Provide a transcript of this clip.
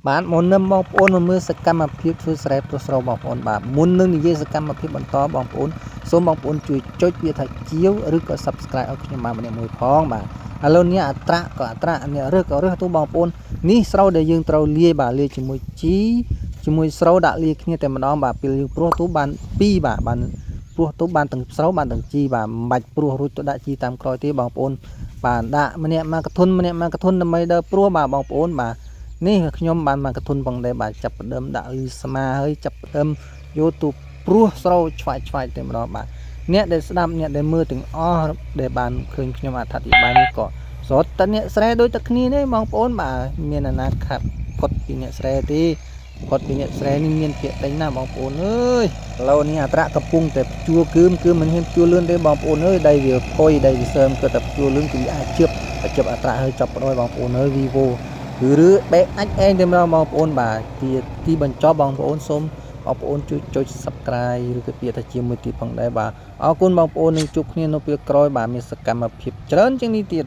bạn muốn nâng bóng ôn mà mưa sẽ cam mà phiếp thư sẽ pro sầu bóng ôn bà muốn nâng như sẽ cam mà phiếp bóng to bóng ôn số bóng ôn chui chốt bia thay chiếu rước có subscribe ở trên mà mình mùi phong bà alo nia atra có atra nia rước tu bóng ôn ní sau để dương trâu lia bà lia chỉ mùi sau đã lia kiaแต่มันbà pil pro tu ban pi bà ban pro tu ban từng sau ban từng chi bà mạch pro rút đã chi tam coi tí bóng ôn bà đã mình mà cái thun mấy đợt pro bà bóng ôn bàนี่ខ្ញុំបានមកកធុនបងដែរបាទចាប់ដើមដាក់លីស្មាហើយចាប់ដើមយកទូព្រោះស្រោឆ្វាយតែម្ដងបាទអ្នកដែលស្ដាប់អ្នកដែលមើលទាំងអស់ដែលបានឃើញខ្ញុំអធិប្បាយនេះក៏ស្រត់តែអ្នកស្រែដូចតែគ្នានេះបងប្អូនបាទមានអាណាខាត់គាត់ពីអ្នកស្រែទេគាត់ពីអ្នកស្រែនេះមានពាក្យដេញណាបងប្អូនអើយឥឡូវនេះអត្រកំពុងតែជួគឺមិនហ៊ានជួលឿនទេបងប្អូនអើយដៃវាផុយដៃវាសើមគឺតែជួលឿនគឺអាចជិបអត្រហើយចាប់ផ្ដយបងប្អូនអើយ Vivo ឬបែកអាចឯងតែម្ដងបងប្អូនបាទទីបញ្ចប់បងប្អូនសូមបងប្អូនជួយចុច Subscribe ឬក៏ពាក្យថាជាមួយទីផងដែរបាទអរគុណបងប្អូននឹងជួបគ្នានៅពេលក្រោយបាទមានសកម្មភាពច្រើនជាងនេះទៀត